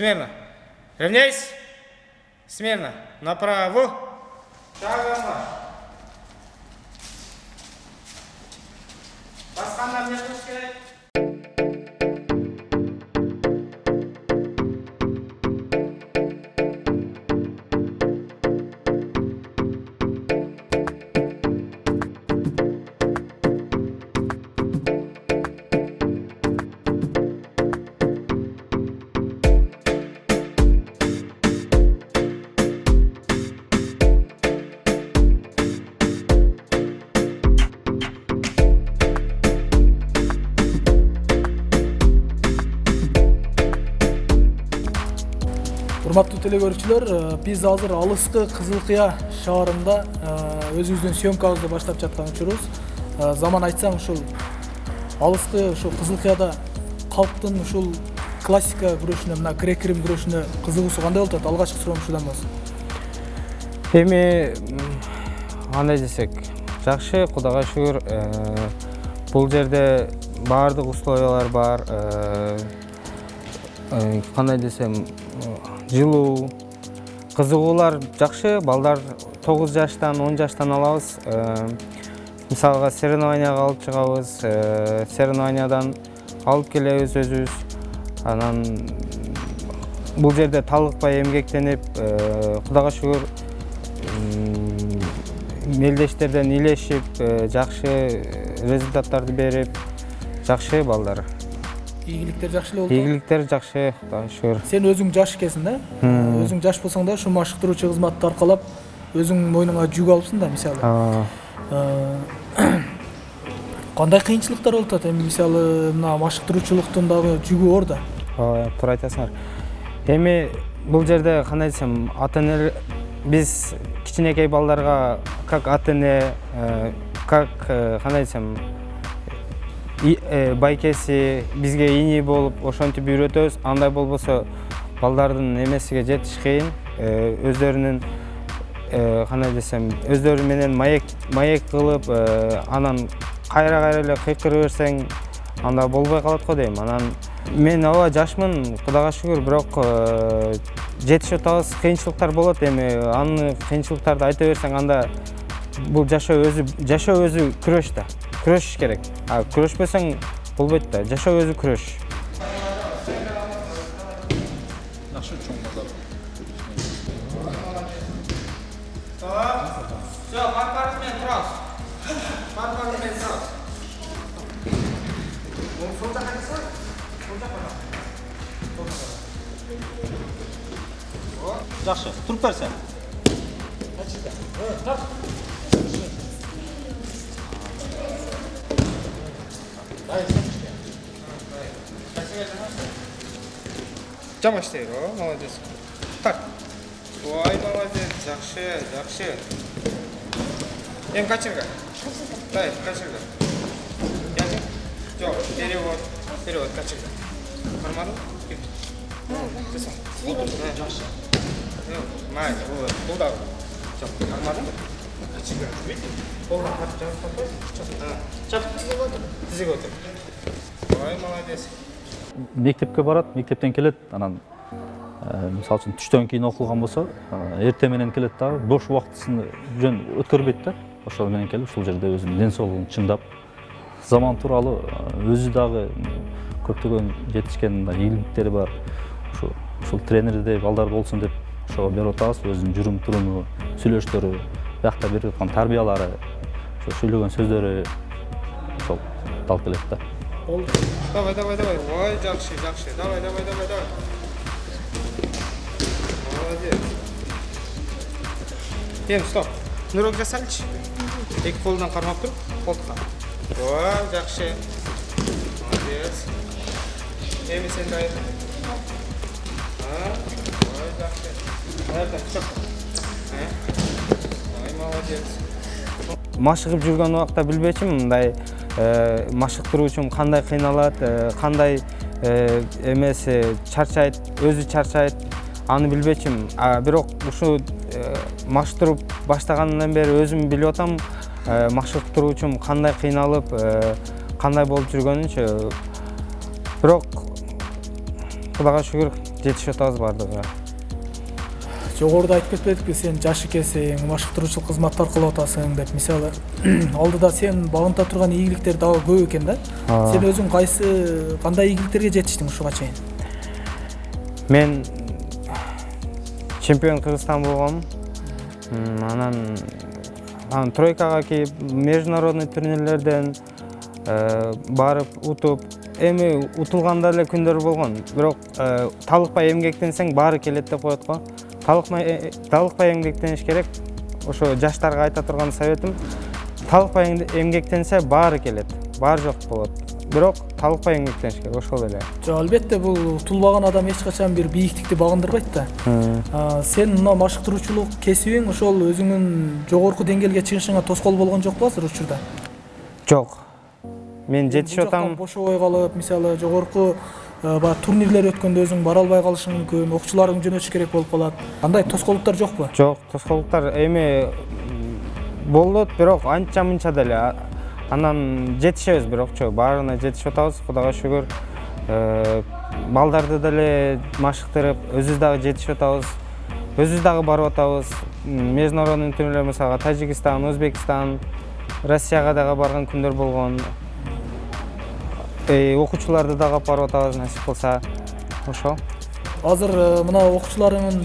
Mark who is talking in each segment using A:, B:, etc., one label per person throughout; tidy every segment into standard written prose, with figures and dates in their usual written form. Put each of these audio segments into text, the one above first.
A: Смирно. Равняйся. Смирно. Направо. Шагом. Басқандар не қылыш керек?
B: Урматтуу телекөрүүчүлөр, биз азыр алыскы Кызылкыя шаарында өзүбүздүн съемкабызды баштап жаткан учурубуз. Заман айтсаң, ушул алыскы ушул Кызылкыяда калктын ушул классика күрөшүнө, мына грек-рим күрөшүнө кызыгуусу кандай болот? Алгачкы суроом ушудан болсун.
C: Эми кандай десек, жакшы, Кудайга шүгүр. Бул жерде баардык условиялар бар. Кандай десем, жылуу, кызыгуулар жакшы. Балдар 9 жаштан, 10 жаштан алабыз. Мисалга соревнованияга алып чыгабыз, соревнованиядан алып келебиз өзүбүз. Анан бул жерде талыкпай эмгектенип, Кудайга шүгүр, мелдештерден илешип, жакшы результаттарды берип, жакшы балдар.
B: Ийгиликтер жакшы эле болду.
C: Ийгиликтер жакшы, Кудайга шүгүр.
B: Сен өзүң жаш экенсиң да? Өзүң жаш болсоң да, ушу машыктыруучу кызматты аркалап, өзүң мойнуңа жүк алыпсың да, мисалы. Кандай кыйынчылыктар болуп атат? Эми мисалы, мына машыктыруучулуктун дагы жүгү оор да.
C: Туура айтасыңар. Эми бул жерде кандай десем, ата-эне биз кичинекей балдарга как ата-эне, как кандай десем, байкеси бизге ини болуп, ошентип үйрөтөбүз. Андай болбосо балдардын эмесиге жетиш кыйын. Өздөрүнүн кандай десем, өздөрү менен маек кылып, анан кайра эле кыйкырып берсең, анда болбой калат го дейм. Анан мен ооба жашмын, Кудайга шүгүр, бирок жетишип атабыз, кыйынчылыктар болот. Эми аны кыйынчылыктарды айта берсең, анда бул жашоо өзү күрөш да. Күрөшүш керек. Күрөшпөсөң болбойт да. Жашоо өзү күрөш.
D: Жакшы чоң балдар.
A: Всё, пар-пармен турабыз. Пар-пармен турабыз. Сол жака кайсы? Сол жака.
D: Жакшы, туруп берсең.
A: Жамаш дейр, молодец. Так. Ой, молодец, жакшы. Эми качырга. Дай, качырга. Яжы. Жок, перевод качырга. Нормально? Жасам. Жакшы. Май, бул да. Жок, нормально? Качырга. Колун качырга. Чап. Тизиге отур. Ой, молодец.
D: Мектепке барат, мектептен келет, анан мисалы үчүн түштөн кийин окулган болсо, эрте менен келет да, бош убактысын жөн өткөрбөйт да. Ошол менен келип, ушул жерде өзүнүн ден соолугун чындап, заман тууралуу өзү дагы көптөгөн жетишкен ийгиликтери бар. Ушул тренердей балдар болсун деп ошого берип атабыз. Өзүнүн жүрүм-туруму, сүйлөштөрү, биякта берип аткан тарбиялары, ошо сүйлөгөн сөздөрү ошол алып келет да.
A: Давай. Ой, жакшы. Давай. Молодец. Эми стоп. Нурок жасайлычы. Эки колунан кармап туруп, колтукка. Ой, жакшы. Молодец. Эми сен дайыр. Ой, жакшы. Аяктан чоқ. Ой, молодец.
C: Машыгып жүргөн убакта билбечимин, мындай машыктыруучум кандай кыйналат, кандай эмеси чарчайт, өзү чарчайт, аны билбечим. Бирок ушу машыктырып баштагандан бери өзүм билип атам, машыктыруучум кандай кыйналып, кандай болуп жүргөнүнчү. Бирок Кудайга шүгүр, жетишип атабыз баардыгыга.
B: Жогоруда айтып кетпедикпи, сен жаш экенсиң, машыктыруучулук кызматтар кылып атасың деп. Мисалы, алдыда сен багынта турган ийгиликтер дагы көп экен да. Сен өзүң кандай ийгиликтерге жетиштиң ушуга чейин?
C: Мен чемпион Кыргызстан болгом. Анан тройкага кирип, международный турнирлерден барып утуп, эми утулганда эле күндөр болгон. Бирок талыкпай эмгектенсең баары келет деп коет го. Талыкпай эмгектениш керек. Ошо жаштарга айта турган советим, талыкпай эмгектенсе баары келет. Баары жок болот. Бирок талыкпай эмгектениш керек, ошол эле.
B: Жок, албетте бул утулбаган адам эч качан бир бийиктикти багындырбайт да. Сен мына машыктыруучулук кесибиң ошол өзүңүн жогорку деңгээлге чыгышыңа тоскоол болгон жокпу азыр учурда?
C: Жок. Мен жетишип атам.
B: Бошобой калып, мисалы жогорку турнирлер өткөндө өзүң бара албай калышың мүмкүн, окуучуларың жөнөтүш керек болуп калат. Андай тоскоолдуктар жокпу?
C: Жок, тоскоолдуктар эми болот, бирок анча-мынча деле. Анан жетишебиз, бирокчу баарына жетишип атабыз, Кудайга шүгүр. Балдарды деле машыктырып, өзүбүз дагы жетишип атабыз. Өзүбүз дагы барып атабыз. Международный турнирлер, мисалга Тажикстан, Өзбекстан, Россияга дагы барган күндөр болгон. Окуучуларды дагы алып барып атабыз, насип кылса. Ошол.
B: Азыр мына окуучуларыңын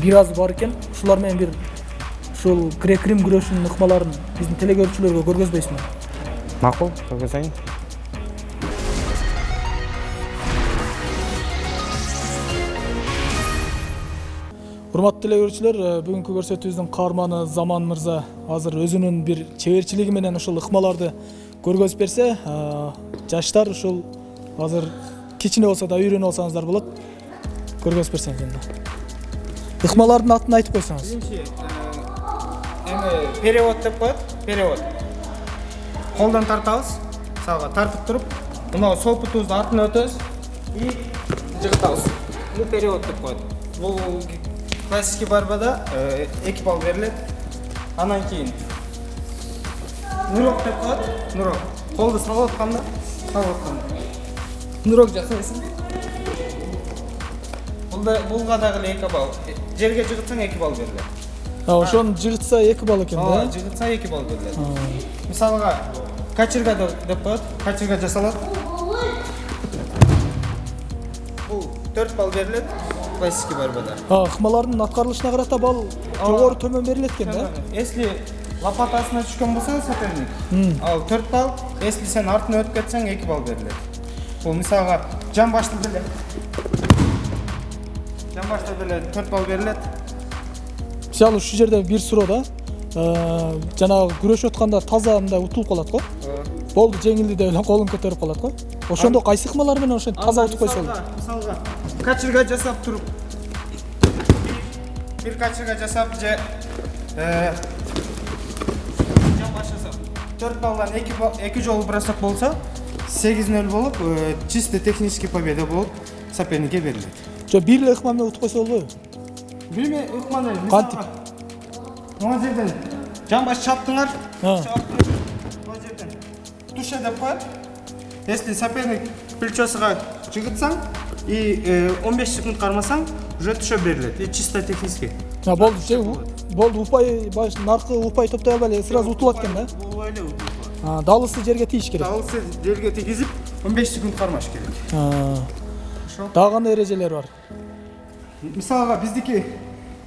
B: бир аз бар экен. Ушулар менен бир ушул грек-рим күрөшүнүн ыкмаларын биздин телекөрүүчүлөргө көргөзбөйсүңбү?
C: Макул, көргөзөйүн.
B: Урматтуу телекөрүүчүлөр, бүгүнкү көрсөтүүбүздүн каарманы Заман мырза азыр өзүнүн бир чеберчилиги менен ушул ыкмаларды көргөзүп берсе, жаштар ушул азыр кичине болсо да үйрөнүп алсаңыздар болот. Көргөзүп берсеңиз энди. Ыкмалардын атын айтып койсоңуз.
A: Эми перевод деп коет, перевод. Колдон тартабыз, мисалга тартып туруп, мына сол путубузду артына өтөбүз и жыгытабыз. Бул перевод деп коет. Бул классический барбада 2 балл берилет. Анан кийин нурок деп коет, нурок. Колду салып атканда, нурок жасайсың. Булга дагы 2 балл. Жерге жыгытсаң 2 балл берилет.
B: Ошону жыгытса 2 балл экен да?
A: Жыгытса 2 балл берилет. Мисалга качырга деп коет, качырга жасалат. Бул 4 балл берилет. Классический барбада.
B: Ыкмалардын аткарылышына карата балл жогору төмөн берилет экен да?
A: Если лопатасына түшкөн болсо соперник, ал 4 балл, если сен артына өтүп кетсең 2 балл берилет. Бул мисалга жан башты деле 4 балл берилет.
B: Мисалы ушул жерде бир суроо да. Жанагы күрөшүп атканда таза мындай утулуп калат го. Болду, жеңилди деп эле колун көтөрүп калат го. Ошондо кайсы ыкмалар менен ошентип таза утуп койсо болот?
A: Мисалга качырга жасап туруп, бир качырга жасап же жан баш жасап 4 баллдан 2 жолу бросок болсо 8-0 болуп, чисто технический победа болуп соперникке берилет.
B: Жо бир эле ыкма менен утуп койсо болбойбу?
A: Билме, ыкманы
B: Кантип?
A: Могу жерден жан баш чаптыңар, чаптыңар. Могу жерден туша деп коет. Если соперник плечосуга жыгытсаң и 15 секунд кармасаң, уже туша берилет. И чисто технический.
B: Болду, упай наркы упай топтой албай сразу утулат экен да?
A: Бул эле утулат.
B: Далысы жерге тийиш керек.
A: Далысы жерге тийгизип 15 секунд кармаш керек.
B: Дагы кандай эрежелер бар?
A: Мисалга биздики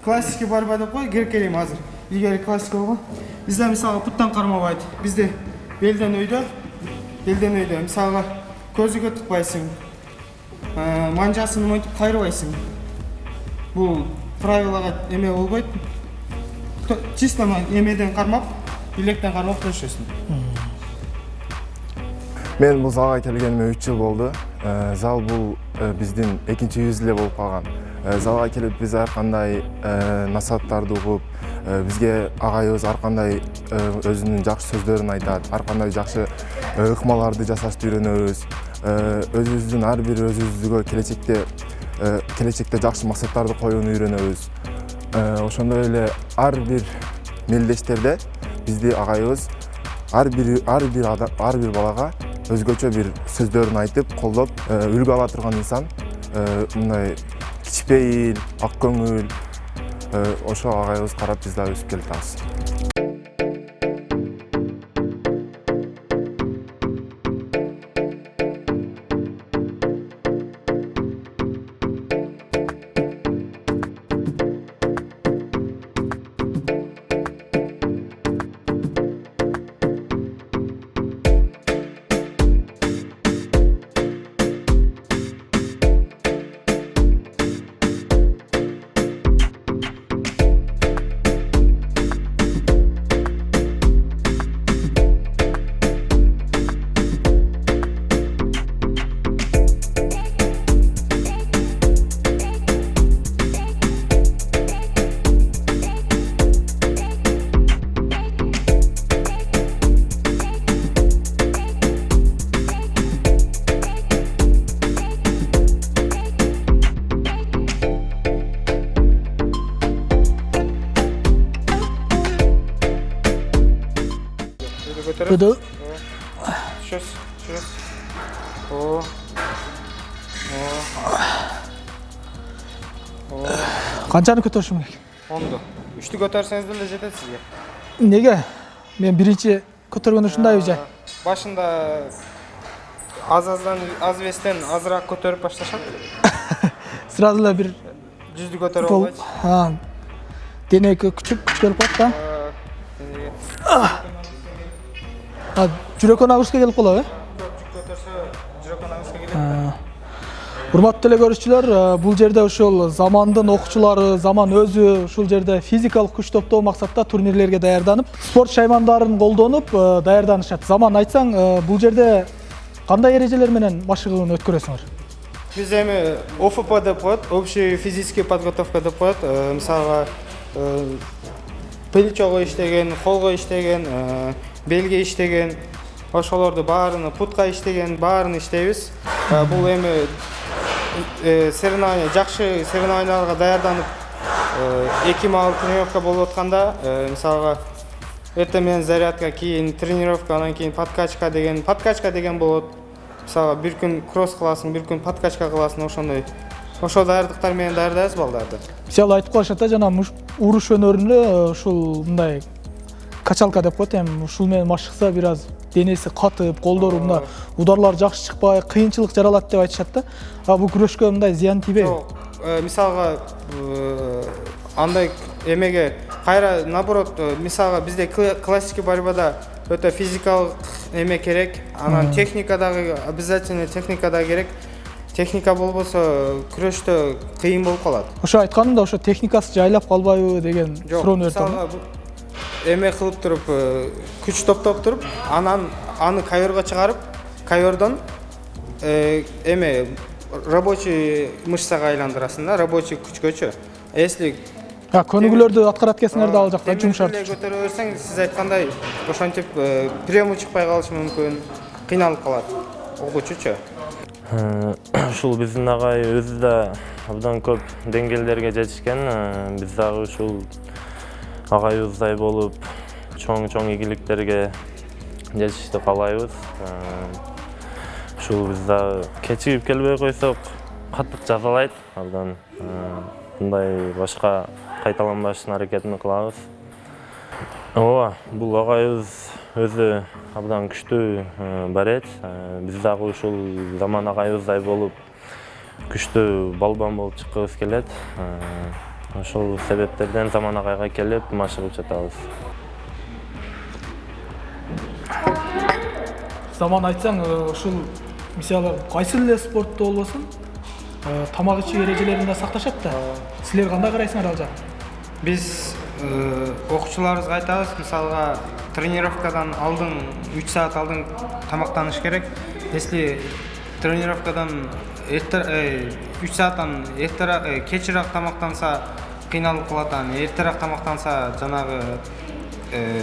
A: классический борьба деп кой, грек-рим азыр. Илгери классика болгон. Бизде мисалга путтан кармабайт. Бизде белден өйдө. Мисалга көзүгө тукпайсың. Манжасын монтип кайрыбайсың. Бул правилага эме болбойт. Чисто эмеден кармап, билектен кармап көрүшөсүң.
E: Мен бул залга келгениме 3 жыл болду. Зал бул биздин экинчи үйүбүз эле болуп калган. Залга келип биз ар кандай насааттарды угуп, бизге агайыбыз ар кандай өзүнүн жакшы сөздөрүн айтат, ар кандай жакшы ыкмаларды жасашты үйрөнөбүз. Өзүбүздүн ар бир өзүбүзгө келечекте жакшы максаттарды коюуну үйрөнөбүз. Ошондой эле ар бир мелдештерде бизди агайыбыз ар бир балага өзгөчө бир сөздөрүн айтып, колдоп, үлгү ала турган инсан. мындай кичпейил, ак көңүл ошо агайыбыз карап биз дагы өсүп келатабыз.
B: Ödü.
A: Çöz. O.
B: Qanchani ko'tarishim kerak?
A: 10'du. 3'tü götürseniz de жетет sizge.
B: Nega? Men birinchi ko'targanda shunday o'ja.
A: Başında az vesten azırak götürüp başlaşat.
B: Sırasıyla bir
A: Жүздü götürüp
B: pol.
A: olay.
B: Ha. Deneki küçük kelip qoldi da. Ha, жүрөк нагрузка келип калабы?
A: Köpçük götürse жүрөк nagrузка келет.
B: Урматтуу теле көрүүчүлөр, бул жерде ушул замандын окуучулары, заман өзү ушул жерде физикалык күч топтоо максатта турнирлерге даярданып, спорт шаймандарын колдонуп даярданышат. Заман айтсаң, бул жерде кандай эрежелер менен машыгууну өткөрөсүңөр?
A: Биз эми ОФП деп коет, общий физический подготовка деп коет. Мисалга плечого иштеген, колго иштеген, белге иштеген, ошолорду баарыны, путка иштеген, баарын иштейбиз. Бул эми соревнование, жакшы соревнованияларга даярданып, 2 маал тренировка болуп атканда, мисалга эртең менен зарядка, кийин тренировка, анан кийин подкачка деген болот. Мисалга бир күн кросс кыласың, бир күн подкачка кыласың, ошондой. Ошол даярдыктар менен даярдайбыз балдарды.
B: Мисалы айтып калышат да, жана уруш өнөрүндө ушул мындай качалка деп коет, эми ушул менен машыкса бир аз денеси катып, колдору мына ударлар жакшы чыкпай, кыйынчылык жаралат деп айтышат да. Бул күрөшкө мындай зыян тийбейби?
A: Жок, мисалга андай эмеге кайра наоборот, мисалга бизде классический борьбада өтө физикалык эме керек, анан техника дагы обязательно техника да керек. Техника болбосо күрөштө кыйын болуп калат.
B: Ошо айтканым да, ошо техникасы жайлап калбайбы деген суроону өртөм.
A: Эме кылып туруп, күч топтоп туруп, анан аны кайорго чыгарып, кайордон эме рабочий мышцага айландырасың да, рабочий күчкөчү. Если
B: көнүгүүлөрдү аткарат экенсиңер да ал жакта жумшартып.
A: Көтөрө берсең, сиз айткандай, ошентип прямой чыкпай калышы мүмкүн, кыйналып калат. Огучучу.
F: Ушул биздин агай өзү да абдан көп деңгээлдерге жетишкен. Биз дагы ушул агайыбыздай болуп, чоң ийгиликтерге жетишти каалайбыз. Ушул биз дагы кечигип келбей койсок, катык жазалайт. Абдан мындай башка кайталанбаштын аракетин кылабыз. Ооба, бул агайыбыз өзү абдан күчтүү барет. Биз дагы ушул заман агайыбыздай болуп, күчтүү балбан болуп чыккыбыз келет. Ошол себептерден заман агайга келип машыгып жатабыз.
B: Заман айтсаң, ушул мисалы кайсы эле спортто болбосун, тамак ичүү эрежелерин да сакташат да. Силер кандай карайсыңар ал жакка?
A: Биз окуучуларыбызга айтабыз, мисалга тренировкадан алдын 3 саат алдын тамактаныш керек. Если тренировкадан 3 сааттан кечирээк тамактанса кыйналып калат, эртерээк тамактанса жанагы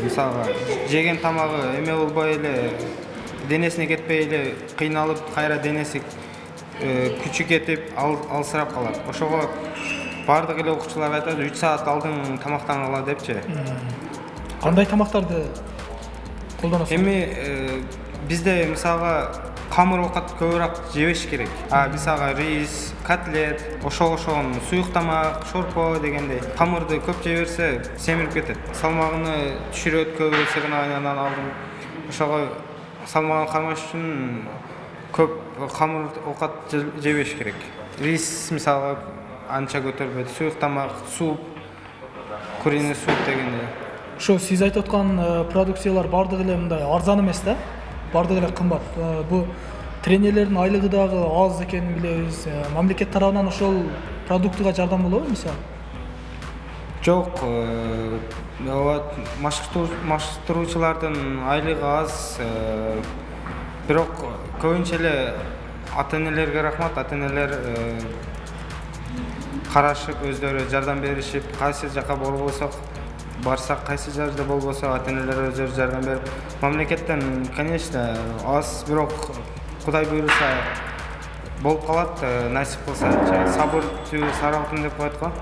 A: мисалга жеген тамагы эме болбой эле, денесине кетпей эле кыйналып, кайра денеси күчү кетип, алсырап калат. Ошого бардык эле окуучулар айтат, 3 саат алдын тамактангыла депчи.
B: Кандай тамактарды колдоносуңар?
A: Эми бизде мисалга камыр оокат көбүрөөк жебеш керек. Мисалга рис, котлет, ошогон суюк тамак, шорпо дегендей камырды көп жей берсе семирип кетет. Салмагыны түшүрөт, көп сегнайынан алдым. Ошого салмагын кармаш үчүн көп камыр оокат жебеш керек. Рис мисалга анча көтөрбөйт. Суюк тамак, суп, куриный суп дегендей.
B: Ошо сиз айтып аткан продукциялар бардыгы эле мындай арзан эмес да? Бардыгы эле кымбат. Бу тренерлердин айлыгы дагы аз экенин билебиз. Мамлекет тарабынан ошол продуктыга жардам болобу мисалы?
A: Жок, маштыруучулардын айлыгы аз, бирок көбүнчө эле ата-энелерге рахмат. Ата-энелер карашып, өздөрү жардам беришип, кайсы жака болбосок барсак, кайсы жерде болбосо ата-энелер өздөрү жардам берип, мамлекеттен, конечно, аз, бирок Кудай буйруса болуп калат, насип кылса. Сабыр түбү саралтын деп коет го.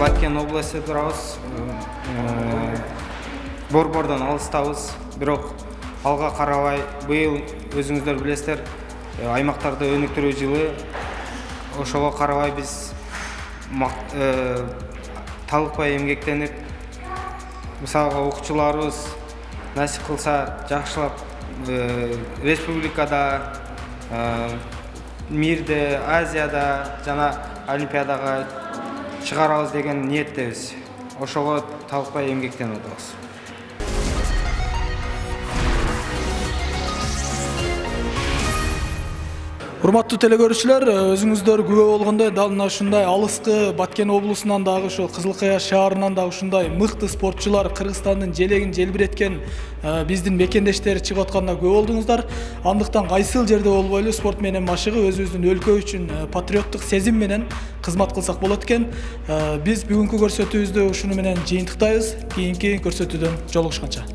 A: Баткен областы турабыз. Борбордон алыстабыз, бирок алга карабай быйыл өзүңүздөр билесиздер, аймактарды өнүктүрүү жылы. Ошого карабай биз талыкпай эмгектенип, мисалга окуучуларыбыз насип кылса жакшылап республикада, мирде, Азияда жана Олимпиадага чыгарабыз деген ниеттебиз. Ошого талыкпай эмгектенип атабыз.
B: Урматтуу телекөрүүчүлөр, өзүңүздөр күбө болгондой, дал мына ушундай алыскы Баткен облусунан дагы ошо Кызылкая шаарынан дагы ушундай мыкты спортчулар Кыргызстандын желегин желбиреткен биздин мекендештер чыгып атканына күбө болдуңуздар. Андыктан кайсыл жерде болбойлу спорт менен машыгып өзүбүздүн өлкө үчүн патриоттук сезим менен кызмат кылсак болот экен. Биз бүгүнкү көрсөтүүбүздү ушуну менен жыйынтыктайбыз. Кийинки көрсөтүүдөн жолугушканча.